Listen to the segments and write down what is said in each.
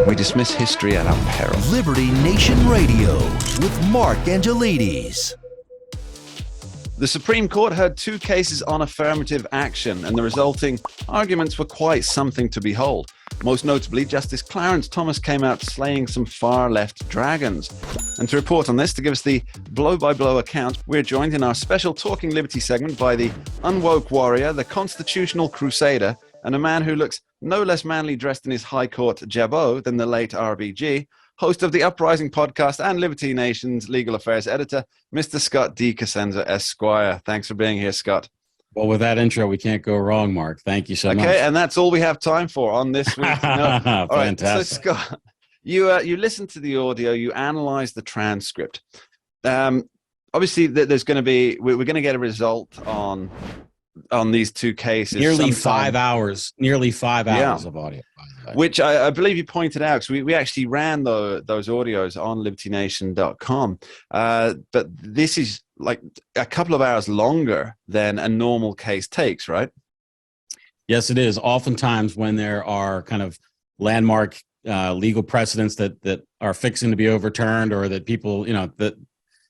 We dismiss history at our peril. Liberty Nation Radio with Mark Angelides. The Supreme Court heard 2 cases on affirmative action, and the resulting arguments were quite something to behold. Most notably, Justice Clarence Thomas came out slaying some far-left dragons. And to report on this, to give us the blow-by-blow account, we're joined in our special Talking Liberty segment by the unwoke warrior, the constitutional crusader, and a man who looks no less manly dressed in his high court jabot than the late RBG, host of the Uprising podcast and Liberty Nation's legal affairs editor, Mr. Scott D. Cosenza, Esquire. Thanks for being here, Scott. Well, with that intro, we can't go wrong, Mark. Thank you so much. Okay, and that's all we have time for on this week. No. All right, so Scott, you listened to the audio, you analyzed the transcript. Obviously, there's going to be, we're going to get a result on these 2 cases. Nearly 5 hours of audio. Which I believe you pointed out, because we actually ran those audios on libertynation.com. But this is like a couple of hours longer than a normal case takes, right? Yes, it is. Oftentimes when there are kind of landmark legal precedents that are fixing to be overturned, or that people, that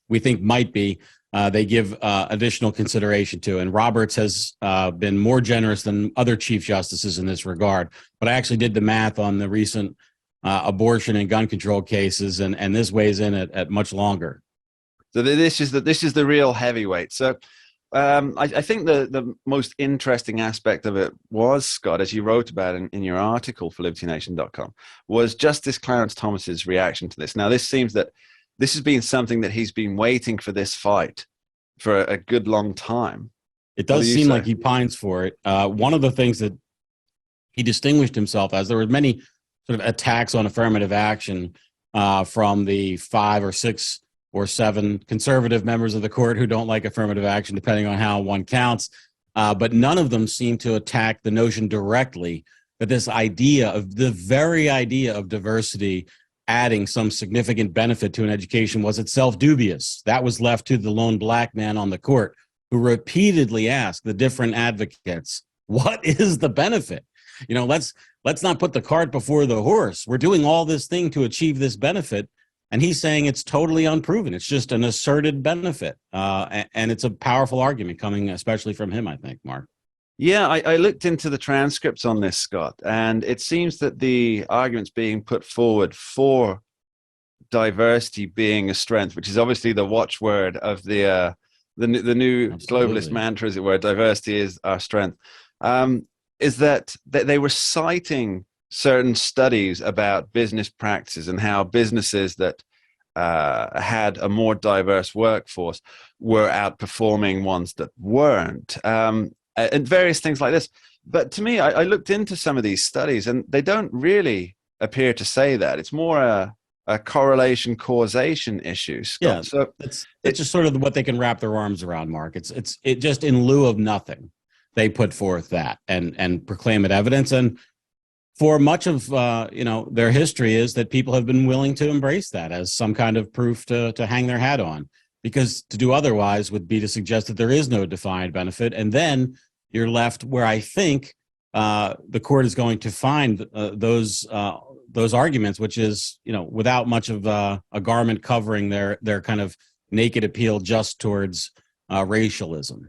we think might be, they give additional consideration to. And Roberts has been more generous than other chief justices in this regard. But I actually did the math on the recent abortion and gun control cases, and this weighs in at much longer. So this is the real heavyweight. So I think the most interesting aspect of it was, Scott, as you wrote about in your article for libertynation.com, was Justice Clarence Thomas's reaction to this. Now, this seems that this has been something that he's been waiting for, this fight, for a good long time. It does seem like he pines for it. One of the things that he distinguished himself as, there were many sort of attacks on affirmative action from the 5 or 6 or 7 conservative members of the court who don't like affirmative action, depending on how one counts. But none of them seem to attack the notion directly that this idea of the very idea of diversity adding some significant benefit to an education was itself dubious. That was left to the lone black man on the court, who repeatedly asked the different advocates, what is the benefit? Let's not put the cart before the horse. We're doing all this thing to achieve this benefit. And he's saying it's totally unproven. It's just an asserted benefit. And it's a powerful argument coming especially from him, I think, Mark. Yeah, I looked into the transcripts on this, Scott, and it seems that the arguments being put forward for diversity being a strength, which is obviously the watchword of the new globalist mantra, as it were, diversity is our strength, is that they were citing certain studies about business practices and how businesses that had a more diverse workforce were outperforming ones that weren't. And various things like this. But to me, I looked into some of these studies, and they don't really appear to say that. It's more a correlation causation issue, Scott. Yeah, so it's just sort of what they can wrap their arms around, Mark. It just in lieu of nothing, they put forth that and proclaim it evidence. And for much of their history is that people have been willing to embrace that as some kind of proof to hang their hat on, because to do otherwise would be to suggest that there is no defined benefit, and then you're left where I think the court is going to find those arguments, which is, without much of a garment covering their kind of naked appeal just towards racialism.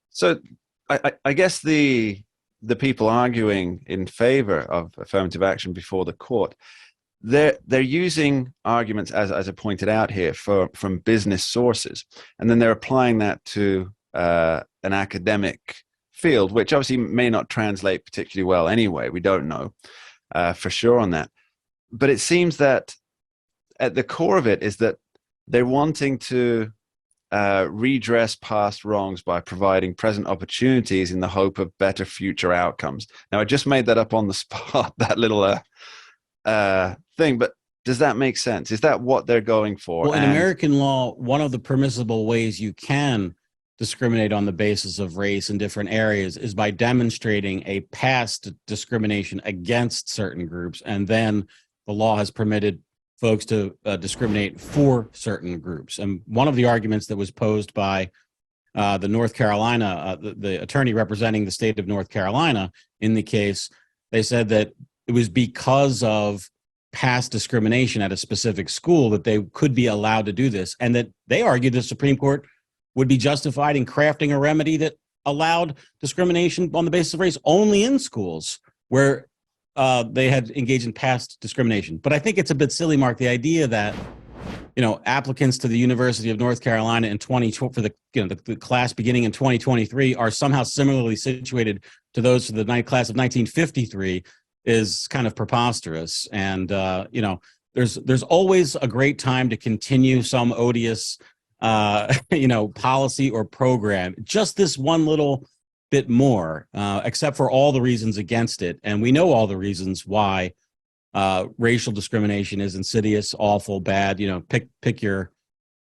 So I guess the people arguing in favor of affirmative action before the court, they're using arguments, as I pointed out here, from business sources, and then they're applying that to an academic field, which obviously may not translate particularly well anyway. We don't know for sure on that. But it seems that at the core of it is that they're wanting to redress past wrongs by providing present opportunities in the hope of better future outcomes. Now, I just made that up on the spot, that little thing, but does that make sense? Is that what they're going for? Well, in American law, one of the permissible ways you can discriminate on the basis of race in different areas is by demonstrating a past discrimination against certain groups, and then the law has permitted folks to discriminate for certain groups. And one of the arguments that was posed by the North Carolina, the attorney representing the state of North Carolina in the case, they said that it was because of past discrimination at a specific school that they could be allowed to do this, and that they argued the Supreme Court would be justified in crafting a remedy that allowed discrimination on the basis of race only in schools where they had engaged in past discrimination. But I think it's a bit silly, Mark, the idea that applicants to the University of North Carolina in for the class beginning in 2023 are somehow similarly situated to those for the class of 1953 is kind of preposterous. And there's always a great time to continue some odious policy or program. Just this one little bit more, except for all the reasons against it, and we know all the reasons why. Racial discrimination is insidious, awful, bad. Pick your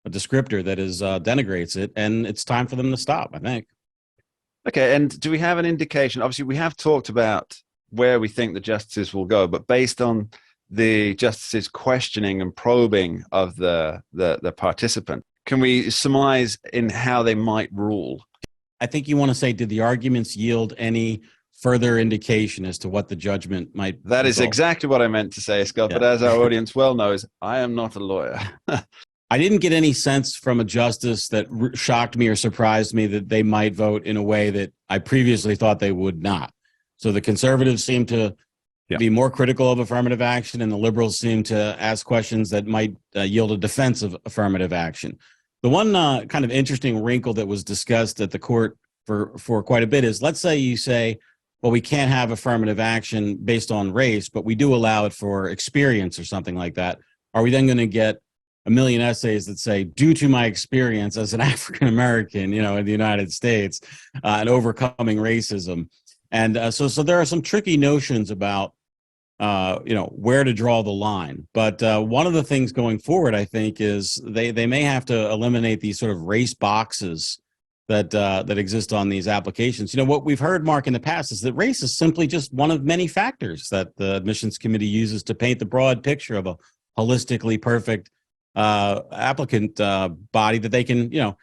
descriptor that denigrates it, and it's time for them to stop, I think. Okay, and do we have an indication? Obviously, we have talked about where we think the justices will go, but based on the justices' questioning and probing of the participant, can we surmise in how they might rule? I think you want to say, did the arguments yield any further indication as to what the judgment might That is result? exactly what I meant to say, Scott, Yeah. but as our audience well knows, I am not a lawyer. I didn't get any sense from a justice that shocked me or surprised me that they might vote in a way that I previously thought they would not. So the conservatives seem to be more critical of affirmative action, and the liberals seem to ask questions that might yield a defense of affirmative action. The one kind of interesting wrinkle that was discussed at the court for quite a bit is, let's say you say, well, we can't have affirmative action based on race, but we do allow it for experience or something like that. Are we then going to get a million essays that say, due to my experience as an African American, in the United States, and overcoming racism? And so there are some tricky notions about, where to draw the line. But one of the things going forward, I think, is they may have to eliminate these sort of race boxes that exist on these applications. What we've heard, Mark, in the past is that race is simply just one of many factors that the admissions committee uses to paint the broad picture of a holistically perfect applicant body that they can, to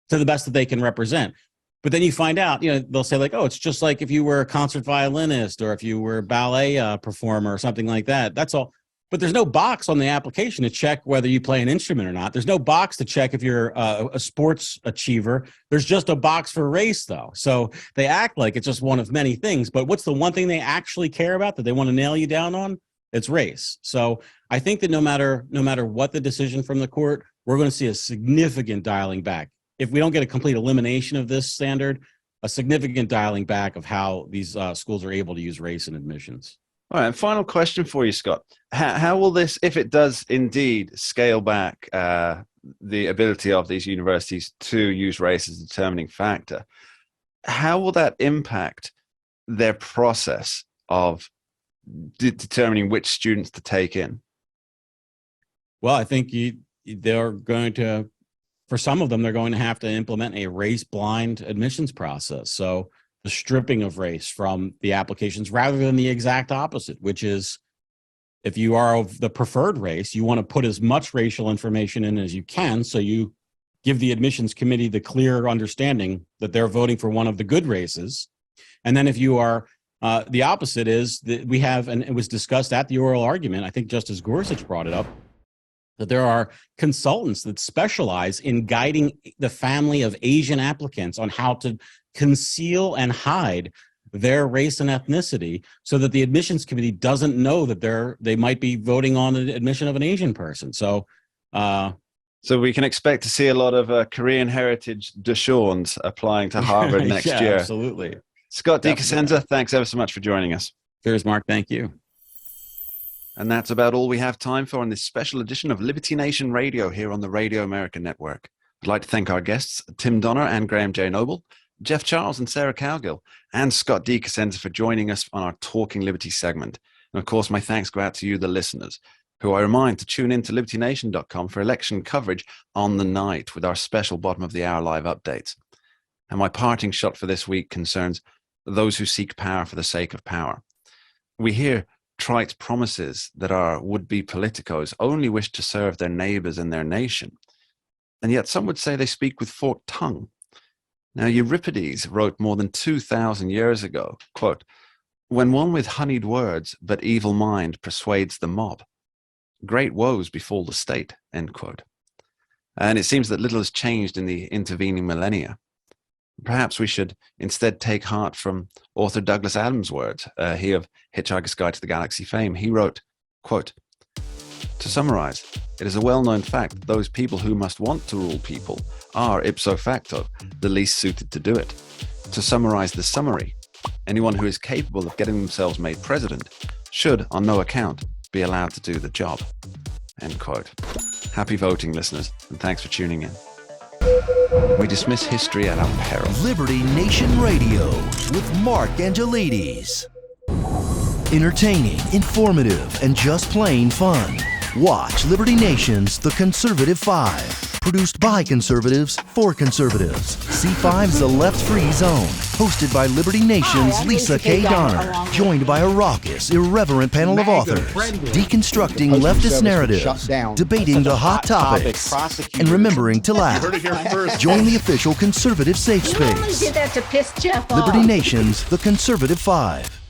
the best that they can represent. But then you find out, they'll say like, oh, it's just like if you were a concert violinist or if you were a ballet performer or something like that. That's all. But there's no box on the application to check whether you play an instrument or not. There's no box to check if you're a sports achiever. There's just a box for race, though. So they act like it's just one of many things. But what's the one thing they actually care about that they want to nail you down on? It's race. So I think that no matter what the decision from the court, we're going to see a significant dialing back. If we don't get a complete elimination of this standard, a significant dialing back of how these schools are able to use race in admissions. All right, and final question for you, Scott. How will this, if it does indeed scale back the ability of these universities to use race as a determining factor, how will that impact their process of determining which students to take in? Well, I think they're going to, for some of them, they're going to have to implement a race-blind admissions process. So the stripping of race from the applications rather than the exact opposite, which is if you are of the preferred race, you want to put as much racial information in as you can. So you give the admissions committee the clear understanding that they're voting for one of the good races. And then if you are the opposite is that we have, and it was discussed at the oral argument, I think Justice Gorsuch brought it up, that there are consultants that specialize in guiding the family of Asian applicants on how to conceal and hide their race and ethnicity so that the admissions committee doesn't know that they might be voting on the admission of an Asian person. So we can expect to see a lot of Korean heritage Deshawns applying to Harvard next year. Absolutely. Scott DeCosenza, thanks ever so much for joining us. Cheers, Mark. Thank you. And that's about all we have time for in this special edition of Liberty Nation Radio here on the Radio America Network. I'd like to thank our guests, Tim Donner and Graham J. Noble, Jeff Charles and Sarah Cowgill, and Scott DeCosenza for joining us on our Talking Liberty segment. And of course, my thanks go out to you, the listeners, who I remind to tune in to libertynation.com for election coverage on the night with our special bottom of the hour live updates. And my parting shot for this week concerns those who seek power for the sake of power. We hear trite promises that our would-be politicos only wish to serve their neighbors and their nation. And yet some would say they speak with forked tongue. Now, Euripides wrote more than 2,000 years ago, quote, when one with honeyed words but evil mind persuades the mob, great woes befall the state, end quote. And it seems that little has changed in the intervening millennia. Perhaps we should instead take heart from author Douglas Adams' words, he of Hitchhiker's Guide to the Galaxy fame. He wrote, quote, "To summarize, it is a well-known fact that those people who must want to rule people are ipso facto the least suited to do it. To summarize the summary, anyone who is capable of getting themselves made president should, on no account, be allowed to do the job." End quote. Happy voting, listeners, and thanks for tuning in. We dismiss history at our peril. Liberty Nation Radio with Mark Angelides. Entertaining, informative, and just plain fun. Watch Liberty Nation's The Conservative 5. Produced by conservatives for conservatives. C5's The Left Free Zone. Hosted by Liberty Nation's Hi, Lisa K. Donner. Joined by a raucous, irreverent panel of authors. Deconstructing leftist narratives. Debating the hot topics. And remembering to laugh. Join the official conservative safe You only space. did that to piss Jeff off. Liberty Nation's The Conservative 5.